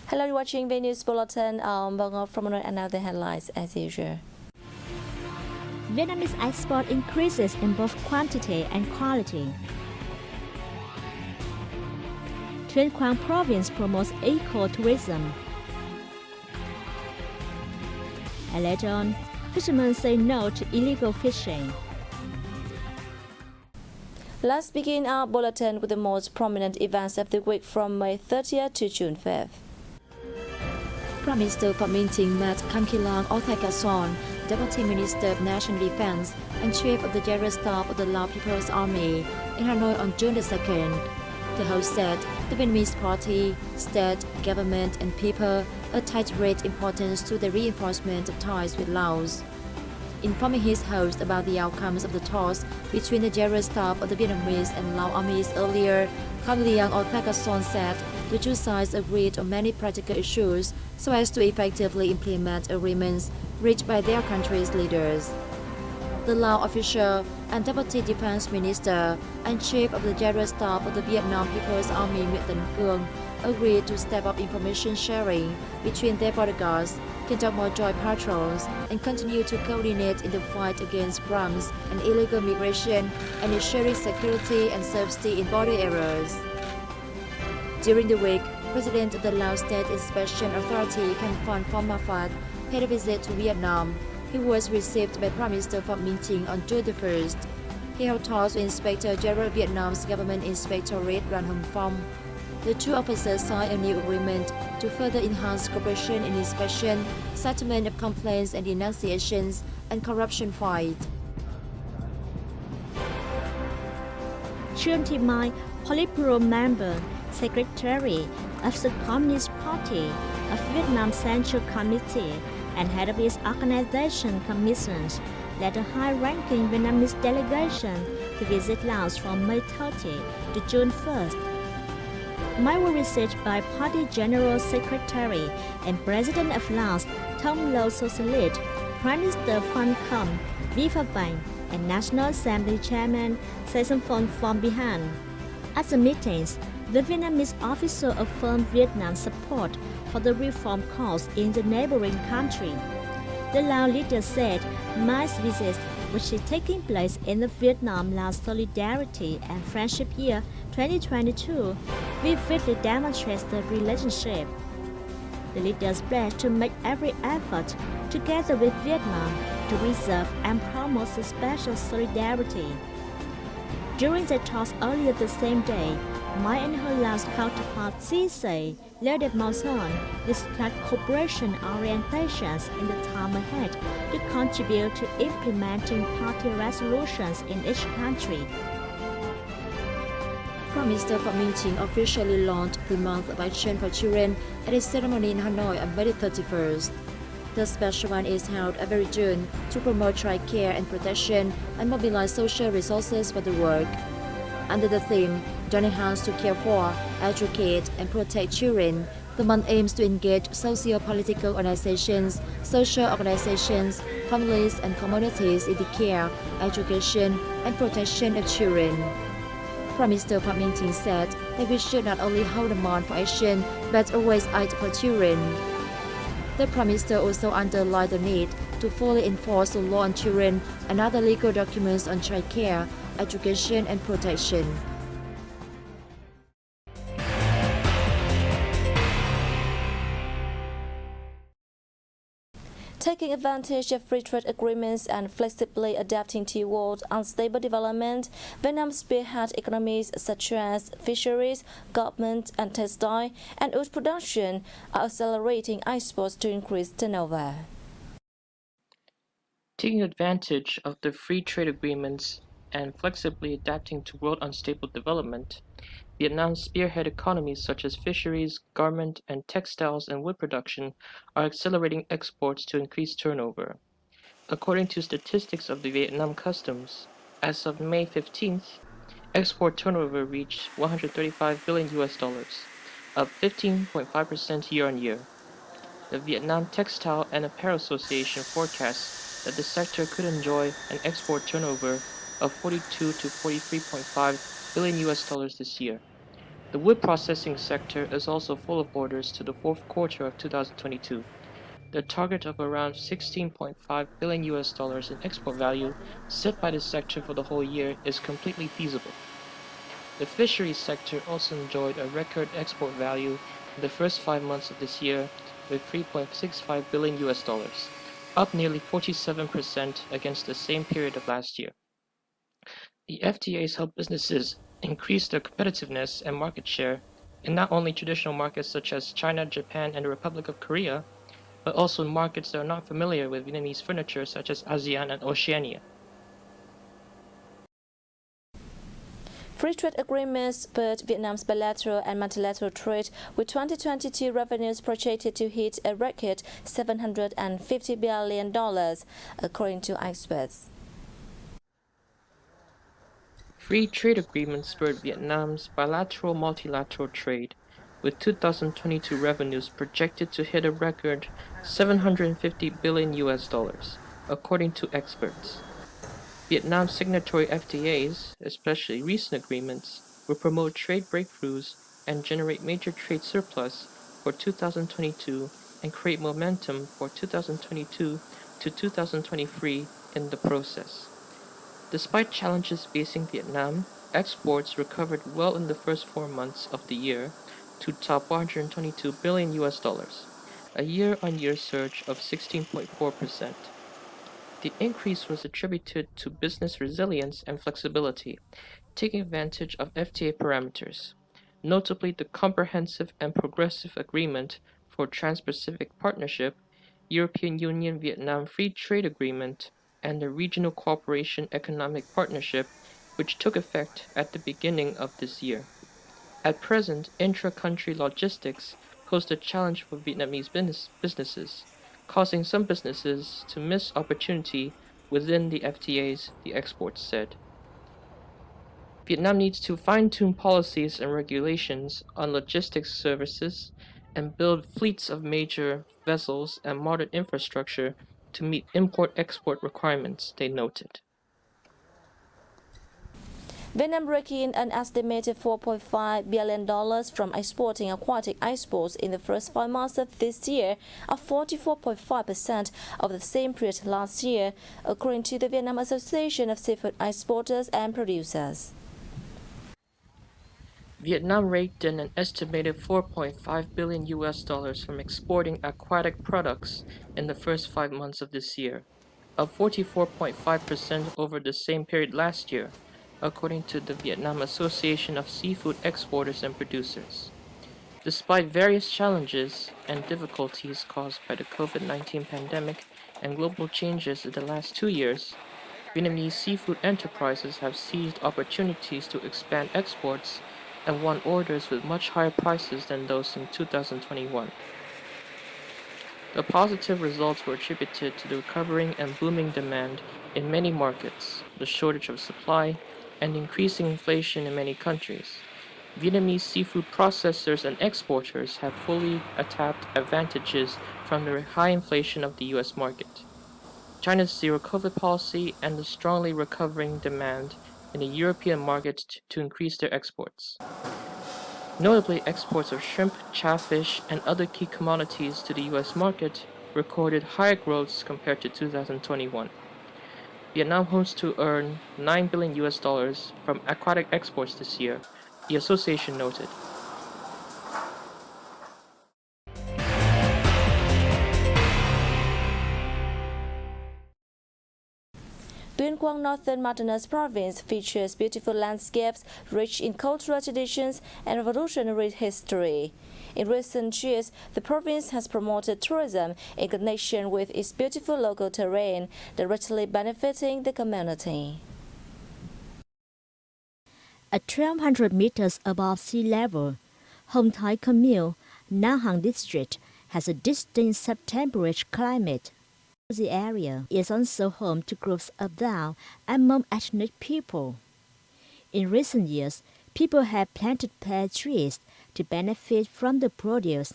Hello, you're watching Vnews Bulletin. From another headlines as usual. Vietnamese export increases in both quantity and quality. Tuyên Quang province promotes eco-tourism. And later on, fishermen say no to illegal fishing. Let's begin our bulletin with the most prominent events of the week from May 30th to June 5th. Prime Minister Phạm Minh Chính met Kham Kilang Orthakason, Deputy Minister of National Defense and Chief of the General Staff of the Lao People's Army, in Hanoi on June 2nd. The host said the Vietnamese party, state, government and people attach great importance to the reinforcement of ties with Laos. Informing his host about the outcomes of the talks between the General Staff of the Vietnamese and Lao armies earlier, Kham Kilang Orthakason said the two sides agreed on many practical issues so as to effectively implement agreements reached by their country's leaders. The Lao official and Deputy Defense Minister and Chief of the General Staff of the Vietnam People's Army Nguyễn Tấn Cương agreed to step up information sharing between their border guards, conduct more joint patrols, and continue to coordinate in the fight against crimes and illegal migration and ensuring security and safety in border areas. During the week, President of the Laos State Inspection Authority Kham Phan Phomaphat paid a visit to Vietnam. He was received by Prime Minister Phạm Minh Chính on June 1st. He held talks with Inspector General of Vietnam's Government Inspectorate Ran Hồng Phong. The two officers signed a new agreement to further enhance cooperation in inspection, settlement of complaints and denunciations, and corruption fight. Trương Thị Mai, Politburo member, Secretary of the Communist Party of Vietnam Central Committee and head of its organization commissions, led a high-ranking Vietnamese delegation to visit Laos from May 30 to June 1st. Mai was received by Party General Secretary and President of Laos, Thăm Lo Socialist, Prime Minister Phan Khâm Viphapanh, and National Assembly Chairman Saisompong Phombihan. At the meetings, the Vietnamese official affirmed Vietnam's support for the reform cause in the neighboring country. The Lao leader said Mai's visit, which is taking place in the Vietnam-Laos Solidarity and Friendship Year 2022, vividly demonstrates the relationship. The leaders pledged to make every effort, together with Vietnam, to preserve and promote the special solidarity. During the talks earlier the same day, Mai and her Laos counterpart Cisse Lede Mauson discussed cooperation orientations in the time ahead to contribute to implementing party resolutions in each country. Prime Minister Phạm Minh Chính officially launched the Month of Action for Children at a ceremony in Hanoi on May 31st. The special one is held every June to promote child care and protection and mobilize social resources for the work. Under the theme, joining hands to care for, educate, and protect children, the month aims to engage socio-political organizations, social organizations, families, and communities in the care, education, and protection of children. Prime Minister Phạm Minh Chính said that we should not only hold a month for action, but always act for children. The Prime Minister also underlined the need to fully enforce the law on children and other legal documents on child care, education, and protection. Taking advantage of free trade agreements and flexibly adapting to world unstable development, Vietnam spearhead economies such as fisheries, garment and textile, and wood production are accelerating exports to increase turnover. Taking advantage of the free trade agreements and flexibly adapting to world unstable development, Vietnam's spearhead economies such as fisheries, garment and textiles and wood production are accelerating exports to increase turnover. According to statistics of the Vietnam Customs, as of May 15th, export turnover reached $135 billion, up 15.5% year-on-year. The Vietnam Textile and Apparel Association forecasts that the sector could enjoy an export turnover of $42 to $43.5 billion this year. The wood processing sector is also full of orders to the fourth quarter of 2022. The target of around $16.5 billion in export value set by the sector for the whole year is completely feasible. The fisheries sector also enjoyed a record export value in the first 5 months of this year with $3.65 billion, up nearly 47% against the same period of last year. The FTAs help businesses increase their competitiveness and market share in not only traditional markets such as China, Japan, and the Republic of Korea, but also in markets that are not familiar with Vietnamese furniture such as ASEAN and Oceania. Free trade agreements spurred Vietnam's bilateral and multilateral trade, with 2022 revenues projected to hit a record $750 billion, according to experts. Free trade agreements spurred Vietnam's bilateral multilateral trade, with 2022 revenues projected to hit a record $750 billion, according to experts. Vietnam's signatory FTAs, especially recent agreements, will promote trade breakthroughs and generate major trade surplus for 2022 and create momentum for 2022 to 2023 in the process. Despite challenges facing Vietnam, exports recovered well in the first 4 months of the year to top $122 billion, a year-on-year surge of 16.4%. The increase was attributed to business resilience and flexibility, taking advantage of FTA parameters, notably the Comprehensive and Progressive Agreement for Trans-Pacific Partnership, European Union-Vietnam Free Trade Agreement, and the Regional Cooperation Economic Partnership, which took effect at the beginning of this year. At present, intra-country logistics pose a challenge for Vietnamese businesses, causing some businesses to miss opportunity within the FTAs, the experts said. Vietnam needs to fine-tune policies and regulations on logistics services and build fleets of major vessels and modern infrastructure to meet import-export requirements, they noted. Vietnam raked in an estimated $4.5 billion from exporting aquatic exports in the first 5 months of this year, up 44.5% of the same period last year, according to the Vietnam Association of Seafood Exporters and Producers. Vietnam raked in an estimated $4.5 billion from exporting aquatic products in the first 5 months of this year, up 44.5% over the same period last year, according to the Vietnam Association of Seafood Exporters and Producers. Despite various challenges and difficulties caused by the COVID-19 pandemic and global changes in the last 2 years, Vietnamese seafood enterprises have seized opportunities to expand exports and won orders with much higher prices than those in 2021. The positive results were attributed to the recovering and booming demand in many markets, the shortage of supply, and increasing inflation in many countries. Vietnamese seafood processors and exporters have fully tapped advantages from the high inflation of the U.S. market, China's zero-COVID policy, and the strongly recovering demand in the European market to increase their exports. Notably, exports of shrimp, catfish, and other key commodities to the U.S. market recorded higher growths compared to 2021. Vietnam hopes to earn $9 billion from aquatic exports this year, the association noted. Tuyên Quang, Northern Mountainous Province, features beautiful landscapes rich in cultural traditions and revolutionary history. In recent years, the province has promoted tourism in connection with its beautiful local terrain, directly benefiting the community. At 1,200 meters above sea level, Hồng Thái Commune, Nam Hang District, has a distinct sub-temperate climate. The area is also home to groups of Dao and Hmong ethnic people. In recent years, people have planted pear trees to benefit from the produce,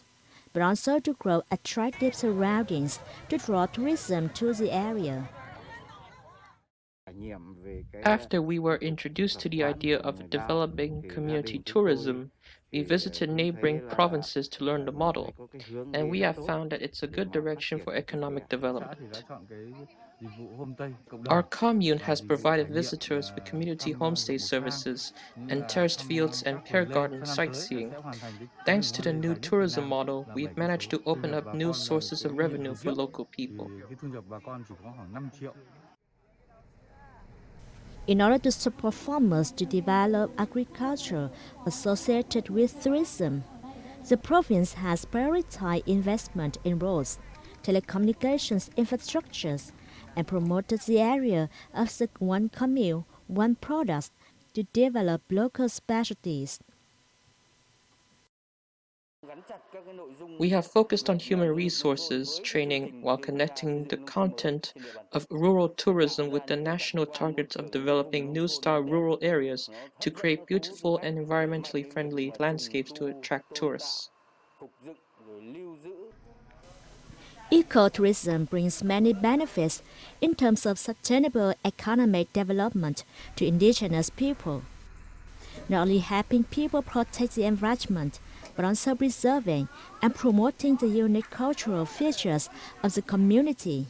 but also to grow attractive surroundings to draw tourism to the area. After we were introduced to the idea of developing community tourism, We visited neighboring provinces to learn the model, and we have found that it's a good direction for economic development. Our commune has provided visitors with community homestay services and terraced fields and pear garden sightseeing. Thanks to the new tourism model, we've managed to open up new sources of revenue for local people. In order to support farmers to develop agriculture associated with tourism, the province has prioritized investment in roads, telecommunications infrastructures, and promoted the area of the one commune, one product to develop local specialties. We have focused on human resources training while connecting the content of rural tourism with the national targets of developing new-style rural areas to create beautiful and environmentally friendly landscapes to attract tourists. Ecotourism brings many benefits in terms of sustainable economic development to indigenous people, not only helping people protect the environment, but also preserving and promoting the unique cultural features of the community.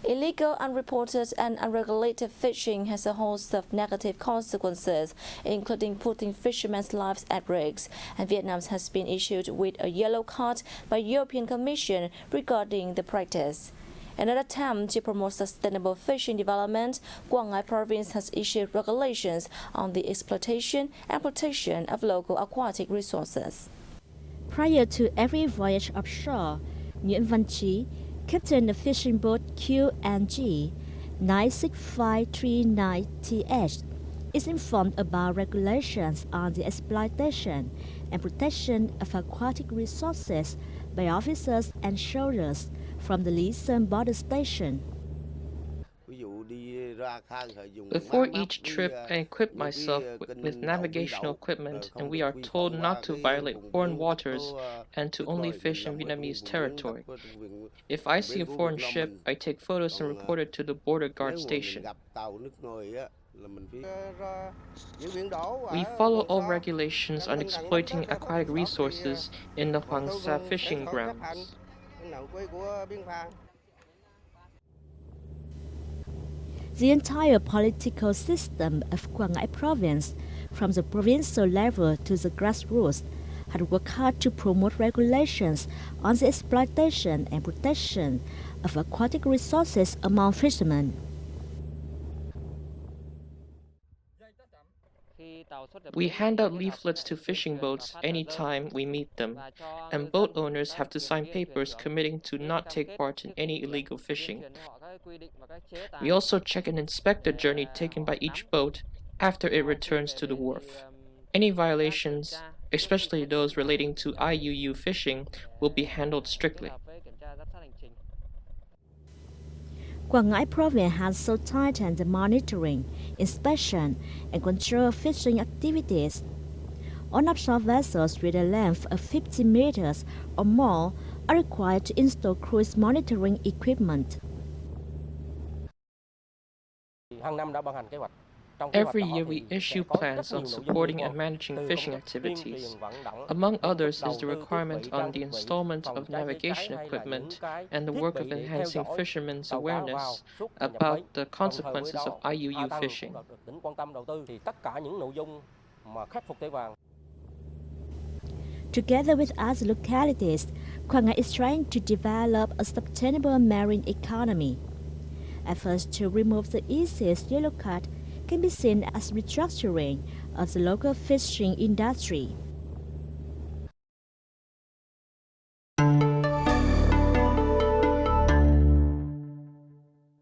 Illegal, unreported and unregulated fishing has a host of negative consequences, including putting fishermen's lives at risk, and Vietnam has been issued with a yellow card by European Commission regarding the practice. In an attempt to promote sustainable fishing development, Quang Ngai Province has issued regulations on the exploitation and protection of local aquatic resources. Prior to every voyage offshore, Nguyen Văn Chi, captain of fishing boat QNG 96539TH, is informed about regulations on the exploitation and protection of aquatic resources by officers and sailors from the Lý Sơn border station. Before each trip, I equip myself with navigational equipment, and we are told not to violate foreign waters and to only fish in Vietnamese territory. If I see a foreign ship, I take photos and report it to the border guard station. We follow all regulations on exploiting aquatic resources in the Hoàng Sa fishing grounds. The entire political system of Quang Ngai Province, from the provincial level to the grassroots, had worked hard to promote regulations on the exploitation and protection of aquatic resources among fishermen. We hand out leaflets to fishing boats anytime we meet them, and boat owners have to sign papers committing to not take part in any illegal fishing. We also check and inspect the journey taken by each boat after it returns to the wharf. Any violations, especially those relating to IUU fishing, will be handled strictly. Quang Ngai Province has so tightened the monitoring, inspection, and control of fishing activities. On offshore vessels with a length of 50 meters or more are required to install cruise monitoring equipment. Every year we issue plans on supporting and managing fishing activities. Among others is the requirement on the installment of navigation equipment and the work of enhancing fishermen's awareness about the consequences of IUU fishing. Together with other localities, Quang Ngai is trying to develop a sustainable marine economy. Efforts to remove the easiest yellow card can be seen as restructuring of the local fishing industry.